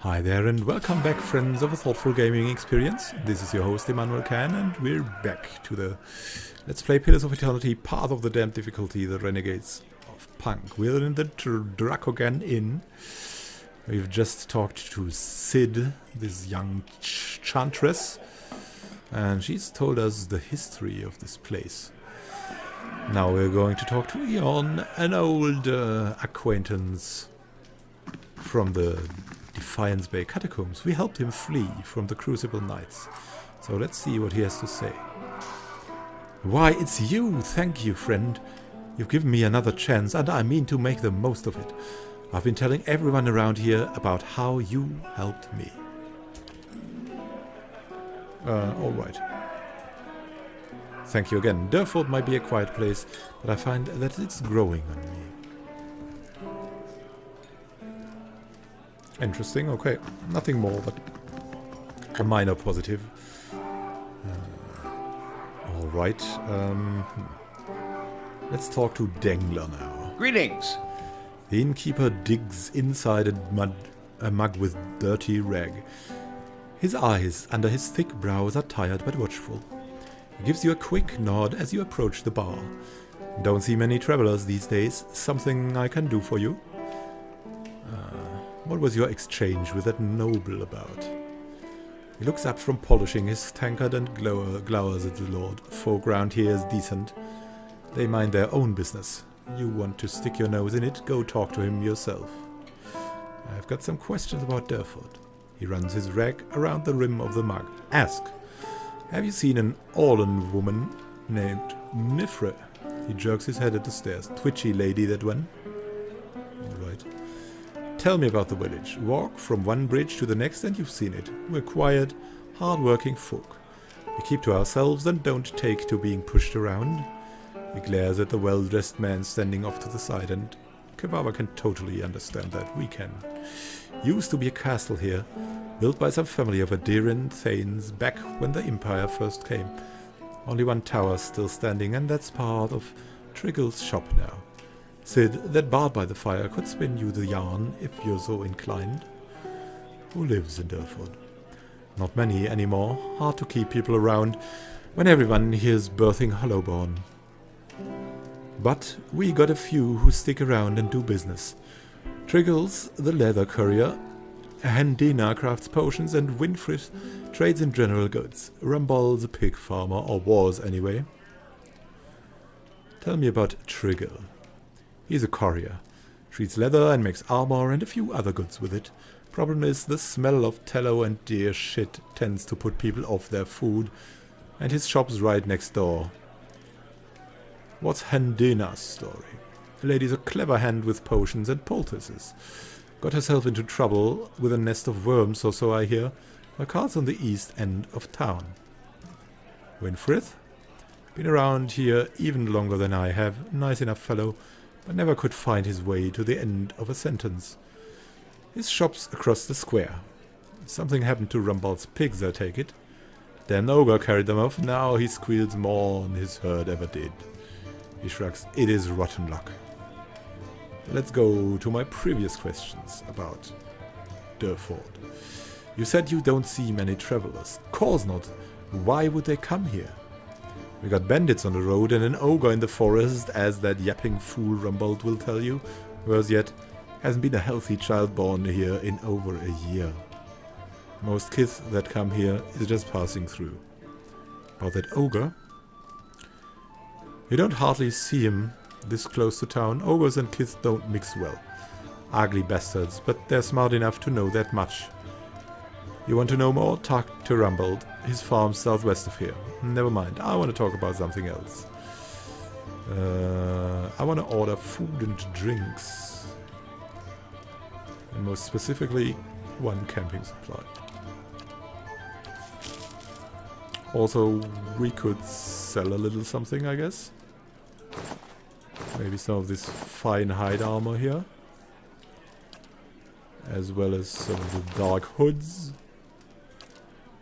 Hi there and welcome back, friends of a thoughtful gaming experience. This is your host Emmanuel Can, and we're back to the Let's Play Pillars of Eternity, Path of the Damned difficulty, the Renegades of Punk. We're in the Dracogan Inn. We've just talked to Sid, this young chantress, and she's told us the history of this place. Now we're going to talk to Eon, an old acquaintance from the Defiance Bay catacombs. We helped him flee from the Crucible Knights. So let's see what he has to say. Why, it's you! Thank you, friend. You've given me another chance, and I mean to make the most of it. I've been telling everyone around here about how you helped me. Alright. Thank you again. Durford might be a quiet place, but I find that it's growing on me. Interesting, okay. Nothing more, but a minor positive. Alright. Let's talk to Dengler now. Greetings! The innkeeper digs inside a mug with dirty rag. His eyes under his thick brows are tired but watchful. He gives you a quick nod as you approach the bar. Don't see many travelers these days. Something I can do for you? What was your exchange with that noble about? He looks up from polishing his tankard and glowers at the lord. Folk round here is decent. They mind their own business. You want to stick your nose in it? Go talk to him yourself. I've got some questions about Durford. He runs his rag around the rim of the mug. Ask. Have you seen an Orlan woman named Nifre? He jerks his head at the stairs. Twitchy lady, that one. Alright. Tell me about the village. Walk from one bridge to the next and you've seen it. We're quiet, hard-working folk. We keep to ourselves and don't take to being pushed around. He glares at the well-dressed man standing off to the side, and Kebaba can totally understand that. We can. Used to be a castle here, built by some family of Adirian thanes back when the Empire first came. Only one tower still standing, and that's part of Triggle's shop now. Sid, that bard by the fire, could spin you the yarn if you're so inclined. Who lives in Durford? Not many anymore. Hard to keep people around when everyone here's birthing Hollowborn. But we got a few who stick around and do business. Triggles, the leather courier, Handina crafts potions, and Winfrith trades in general goods. Rumble's a pig farmer, or was anyway. Tell me about Triggle. He's a courier. Treats leather and makes armor and a few other goods with it. Problem is, the smell of tallow and deer shit tends to put people off their food, and his shop's right next door. What's Handina's story? The lady's a clever hand with potions and poultices. Got herself into trouble with a nest of worms, or so I hear. Her car's on the east end of town. Winfrith? Been around here even longer than I have. Nice enough fellow, but never could find his way to the end of a sentence. His shop's across the square. Something happened to Rumble's pigs, I take it. Damn ogre carried them off. Now he squeals more than his herd ever did. He shrugs. It is rotten luck. Let's go to my previous questions about Durford. You said you don't see many travelers. Course not. Why would they come here? We got bandits on the road and an ogre in the forest, as that yapping fool Rumbold will tell you. Worse yet, hasn't been a healthy child born here in over a year. Most kids that come here is just passing through. About that ogre? You don't hardly see him this close to town. Ogres and kids don't mix well. Ugly bastards, but they're smart enough to know that much. You want to know more? Talk to Rumbold. His farm's southwest of here. Never mind, I want to talk about something else. I want to order food and drinks. And most specifically, one camping supply. Also, we could sell a little something, I guess. Maybe some of this fine hide armor here. As well as some of the dark hoods.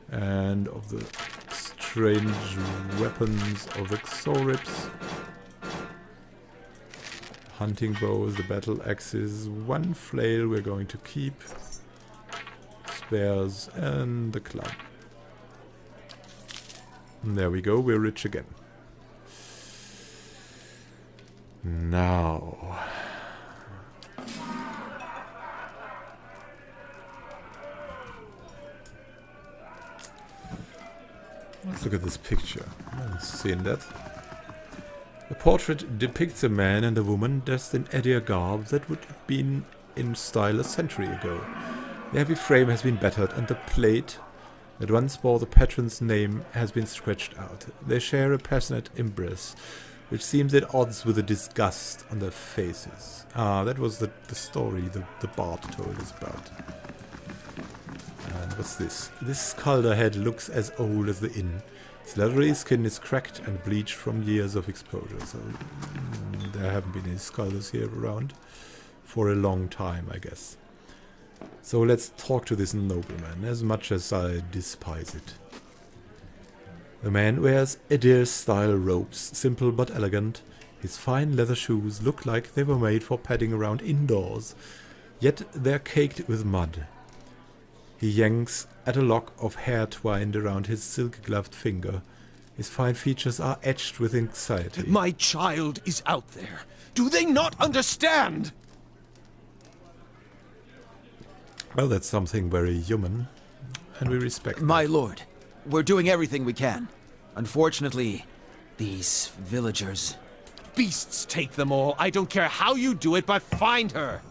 And of the strange weapons of the Xorips. Hunting bows, the battle axes. One flail we're going to keep. bears, and the club. And there we go, we're rich again. Now... let's look at this picture. I haven't seen that. The portrait depicts a man and a woman dressed in Edir garb that would have been in style a century ago. The heavy frame has been battered and the plate that once bore the patron's name has been scratched out. They share a passionate embrace, which seems at odds with the disgust on their faces. Ah, that was the story the bard told us about. And what's this? This Skalder head looks as old as the inn. His leathery skin is cracked and bleached from years of exposure, so there haven't been any Skalders here around for a long time, I guess. So let's talk to this nobleman, as much as I despise it. The man wears Edir-style robes, simple but elegant. His fine leather shoes look like they were made for padding around indoors, yet they're caked with mud. He yanks at a lock of hair twined around his silk-gloved finger. His fine features are etched with anxiety. My child is out there. Do they not understand? Well, that's something very human, and we respect My that. lord, we're doing everything we can. Unfortunately, these villagers... Beasts take them all. I don't care how you do it, but find her.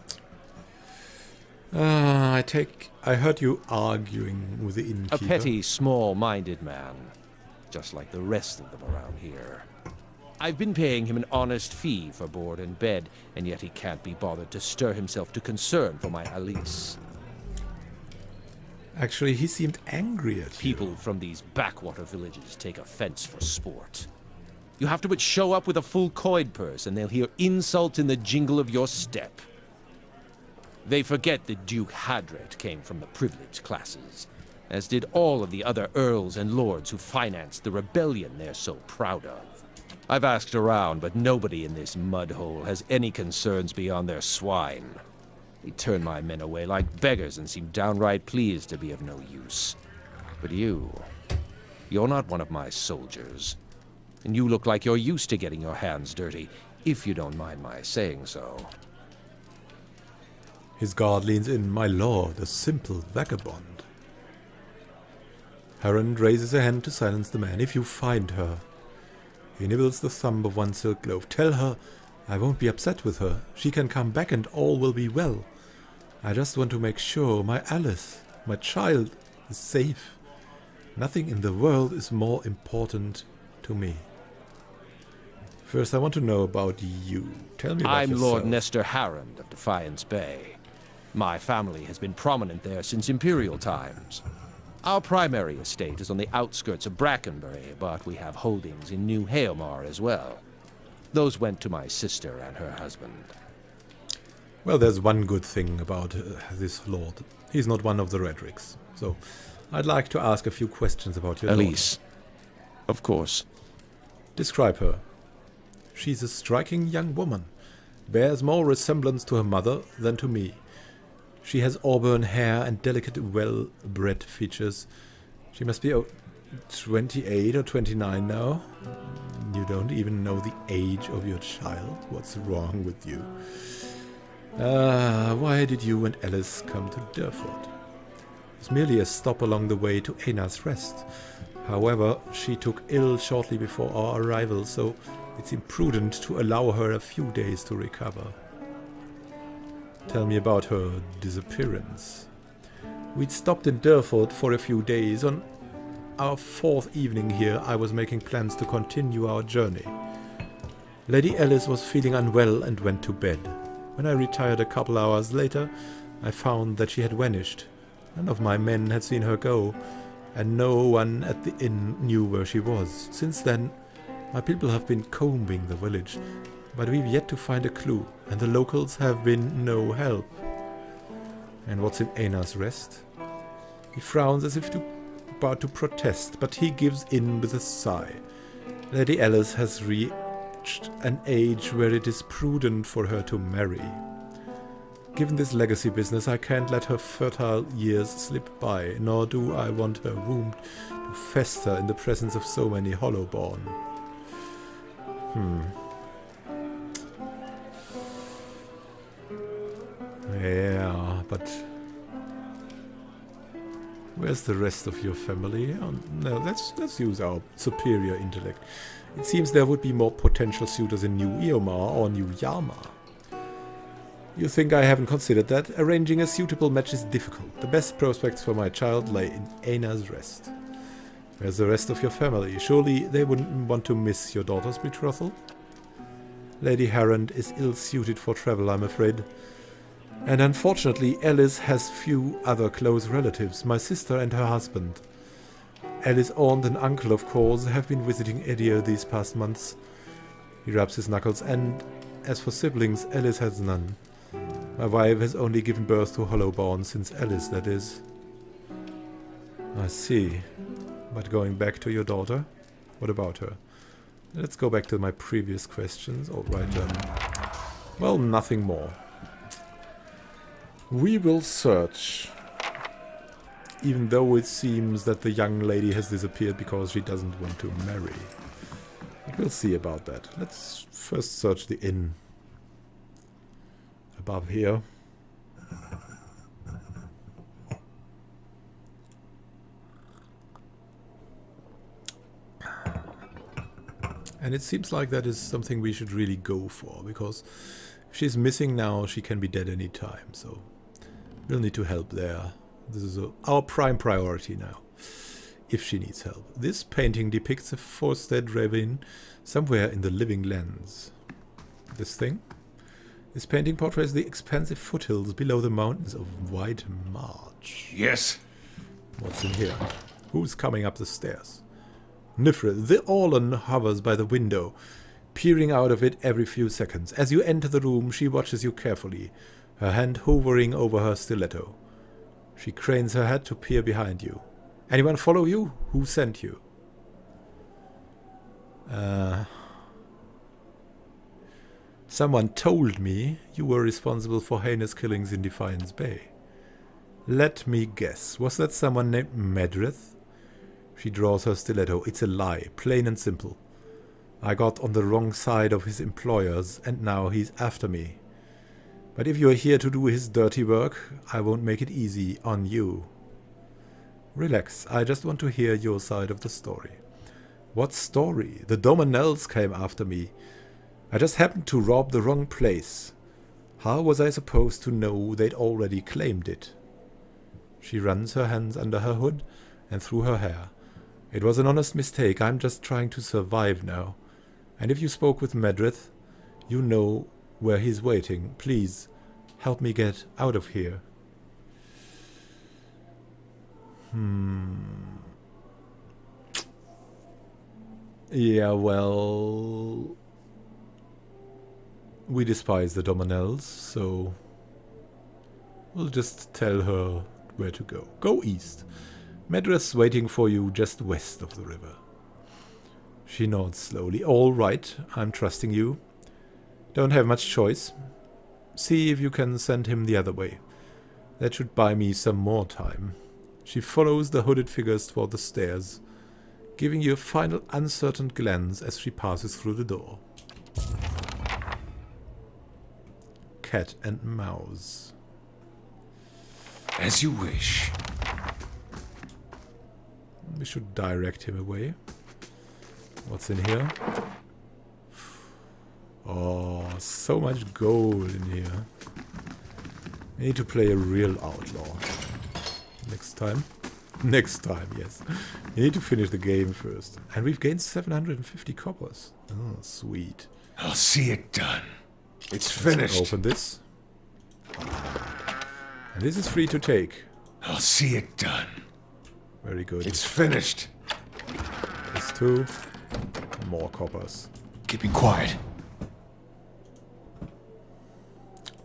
I heard you arguing with the innkeeper. A petty, small-minded man, just like the rest of them around here. I've been paying him an honest fee for board and bed, and yet he can't be bothered to stir himself to concern for my Alice. Actually, he seemed angry at you. People from these backwater villages take offense for sport. You have to but show up with a full coin purse, and they'll hear insults in the jingle of your step. They forget that Duke Hadret came from the privileged classes, as did all of the other earls and lords who financed the rebellion they're so proud of. I've asked around, but nobody in this mudhole has any concerns beyond their swine. They turn my men away like beggars and seem downright pleased to be of no use. But you're not one of my soldiers. And you look like you're used to getting your hands dirty, if you don't mind my saying so. His guard leans in. My lord, a simple vagabond. Harrond raises a hand to silence the man. If you find her... He nibbles the thumb of one silk glove. Tell her I won't be upset with her. She can come back and all will be well. I just want to make sure my Alice, my child, is safe. Nothing in the world is more important to me. First, I want to know about you. Tell me about yourself. I'm Lord Nestor Harrond of Defiance Bay. My family has been prominent there since Imperial times. Our primary estate is on the outskirts of Brackenbury, but we have holdings in New Haomar as well. Those went to my sister and her husband. Well, there's one good thing about this lord. He's not one of the Redricks. So, I'd like to ask a few questions about your Alice. Of course. Describe her. She's a striking young woman. Bears more resemblance to her mother than to me. She has auburn hair and delicate, well-bred features. She must be 28 or 29 now. You don't even know the age of your child. What's wrong with you? Why did you and Alice come to Durford? It was merely a stop along the way to Einar's Rest. However, she took ill shortly before our arrival, so it's imprudent to allow her a few days to recover. Tell me about her disappearance. We'd stopped in Durford for a few days. On our fourth evening here, I was making plans to continue our journey. Lady Alice was feeling unwell and went to bed. When I retired a couple hours later, I found that she had vanished. None of my men had seen her go, and no one at the inn knew where she was. Since then, my people have been combing the village, but we've yet to find a clue, and the locals have been no help. And what's in Einar's Rest? He frowns as if about to protest, but he gives in with a sigh. Lady Alice has reached an age where it is prudent for her to marry. Given this legacy business, I can't let her fertile years slip by, nor do I want her wound to fester in the presence of so many hollowborn. Yeah, but where's the rest of your family? Oh, no, let's use our superior intellect. It seems there would be more potential suitors in New Eomar or New Yama. You think I haven't considered that? Arranging a suitable match is difficult. The best prospects for my child lay in Aina's rest. Where's the rest of your family? Surely they wouldn't want to miss your daughter's betrothal? Lady Harrand is ill-suited for travel, I'm afraid. And unfortunately, Alice has few other close relatives, my sister and her husband. Alice's aunt and uncle, of course, have been visiting Edio these past months. He rubs his knuckles, and as for siblings, Alice has none. My wife has only given birth to hollowborn since Alice, that is. I see. But going back to your daughter, what about her? Let's go back to my previous questions. Alright, well, nothing more. We will search. Even though it seems that the young lady has disappeared because she doesn't want to marry. But we'll see about that. Let's first search the inn. Above here. And it seems like that is something we should really go for, because if she's missing now, she can be dead any time, so we'll need to help there. This is our prime priority now, if she needs help. This painting depicts a forested ravine somewhere in the living lands. This thing? This painting portrays the expansive foothills below the mountains of White March. Yes? What's in here? Who's coming up the stairs? Nifred, the Orlan, hovers by the window, peering out of it every few seconds. As you enter the room, she watches you carefully, her hand hovering over her stiletto. She cranes her head to peer behind you. Anyone follow you? Who sent you? Someone told me you were responsible for heinous killings in Defiance Bay. Let me guess. Was that someone named Medrith? She draws her stiletto. It's a lie, plain and simple. I got on the wrong side of his employers, and now he's after me. But if you're here to do his dirty work, I won't make it easy on you. Relax, I just want to hear your side of the story. What story? The Dominels came after me. I just happened to rob the wrong place. How was I supposed to know they'd already claimed it? She runs her hands under her hood and through her hair. It was an honest mistake. I'm just trying to survive now. And if you spoke with Medrith, you know where he's waiting. Please, help me get out of here. Yeah, well, we despise the Dominels, so we'll just tell her where to go. Go east. Medrith's waiting for you just west of the river. She nods slowly. All right, I'm trusting you. Don't have much choice. See if you can send him the other way. That should buy me some more time. She follows the hooded figures toward the stairs, giving you a final uncertain glance as she passes through the door. Cat and mouse. As you wish. We should direct him away. What's in here? Oh, so much gold in here. I need to play a real outlaw. Next time. Next time, yes. You need to finish the game first. And we've gained 750 coppers. Oh, sweet. I'll see it done. It's Let's finished. open this. And this is free to take. I'll see it done. Very good. It's finished. This too. More coppers. Keeping quiet.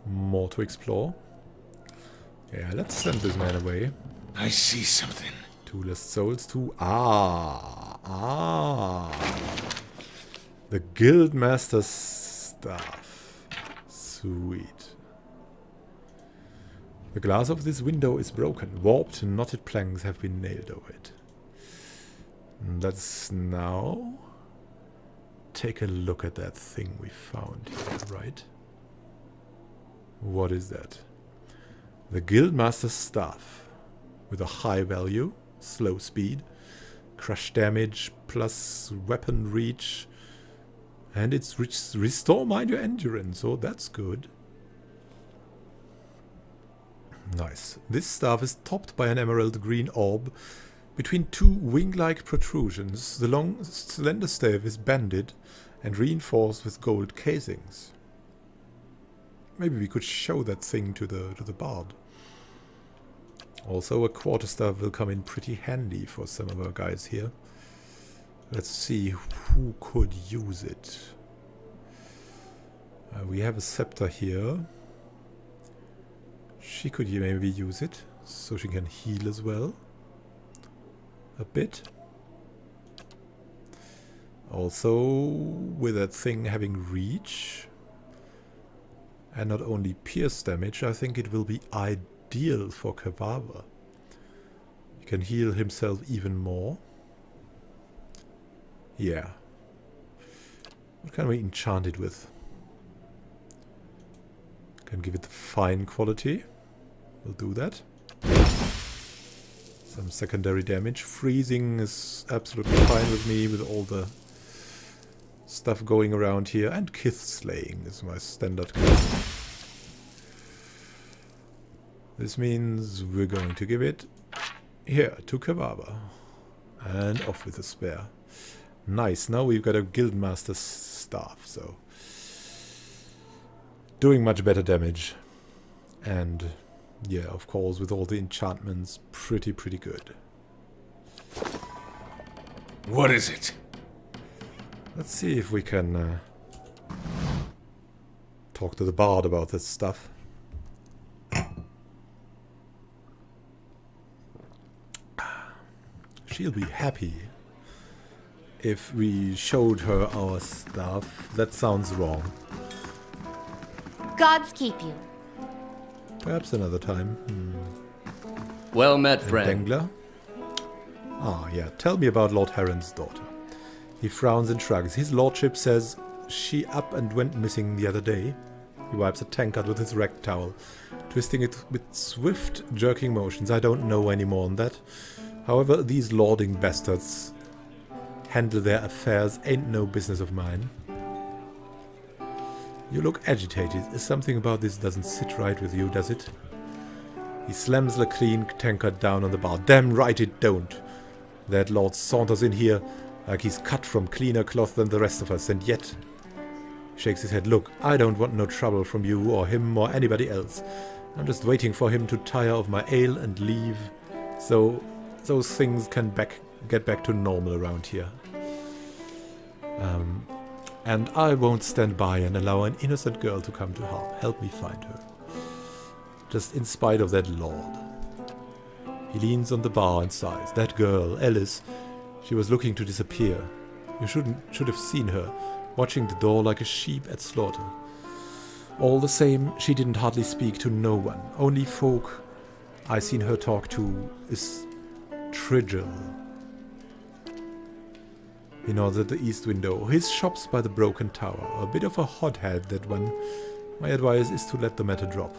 More to explore. Yeah, let's send this man away. I see something. 2 less souls, 2. The Guildmaster stuff. Sweet. The glass of this window is broken. Warped and knotted planks have been nailed over it. Let's now take a look at that thing we found here, right? What is that? The Guildmaster's staff. With a high value, slow speed, crush damage, plus weapon reach. And it's restore mind your endurance, so that's good. Nice. This staff is topped by an emerald green orb between two wing-like protrusions. The long, slender staff is banded and reinforced with gold casings. Maybe we could show that thing to the bard. Also, a quarterstaff will come in pretty handy for some of our guys here. Let's see who could use it. We have a scepter here. She could maybe use it, so she can heal as well. A bit. Also, with that thing having reach, and not only pierce damage, I think it will be ideal for Kavava. He can heal himself even more. Yeah. What can we enchant it with? Can give it the fine quality. We'll do that. Some secondary damage. Freezing is absolutely fine with me with all the stuff going around here. And Kith Slaying is my standard class. This means we're going to give it here to Kavava. And off with the spare. Nice. Now we've got a Guildmaster staff, so doing much better damage. And yeah, of course, with all the enchantments, pretty good. What is it? Let's see if we can talk to the bard about this stuff. She'll be happy if we showed her our stuff. That sounds wrong. Gods keep you. Perhaps another time. Well met, And friend. Dengler? Ah, yeah. Tell me about Lord Heron's daughter. He frowns and shrugs. His lordship says she up and went missing the other day. He wipes a tankard with his rag towel, twisting it with swift, jerking motions. I don't know any more on that. However, these lording bastards handle their affairs. Ain't no business of mine. You look agitated. Something about this doesn't sit right with you, does it? He slams the clean tankard down on the bar. Damn right it don't. That lord saunters in here like he's cut from cleaner cloth than the rest of us, and yet shakes his head. Look, I don't want no trouble from you or him or anybody else. I'm just waiting for him to tire of my ale and leave, so those things can get back to normal around here. And I won't stand by and allow an innocent girl to come to harm. Help me find her. Just in spite of that lord. He leans on the bar and sighs. That girl, Alice, she was looking to disappear. You should have seen her, watching the door like a sheep at slaughter. All the same, she didn't hardly speak to no one. Only folk I seen her talk to is Trigil. He nods at the east window. His shop's by the broken tower. A bit of a hothead, that one. My advice is to let the matter drop.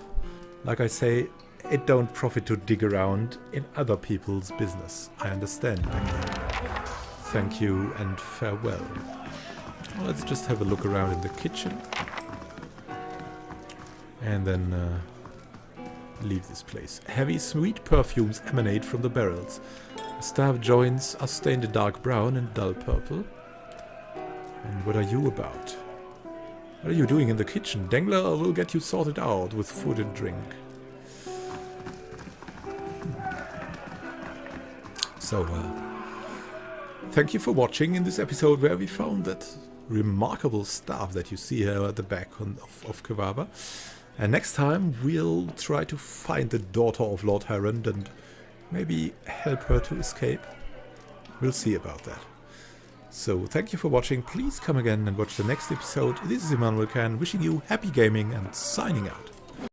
Like I say, it don't profit to dig around in other people's business. I understand, Dengler. Thank you and farewell. Well, let's just have a look around in the kitchen. And then leave this place. Heavy, sweet perfumes emanate from the barrels. The staff joints are stained a dark brown and dull purple. And what are you about? What are you doing in the kitchen? Dengler will get you sorted out with food and drink. So, thank you for watching in this episode where we found that remarkable staff that you see here at the back of Kavava. And next time we'll try to find the daughter of Lord Heron and maybe help her to escape. We'll see about that. So thank you for watching. Please come again and watch the next episode. This is Immanuel Khan wishing you happy gaming and signing out.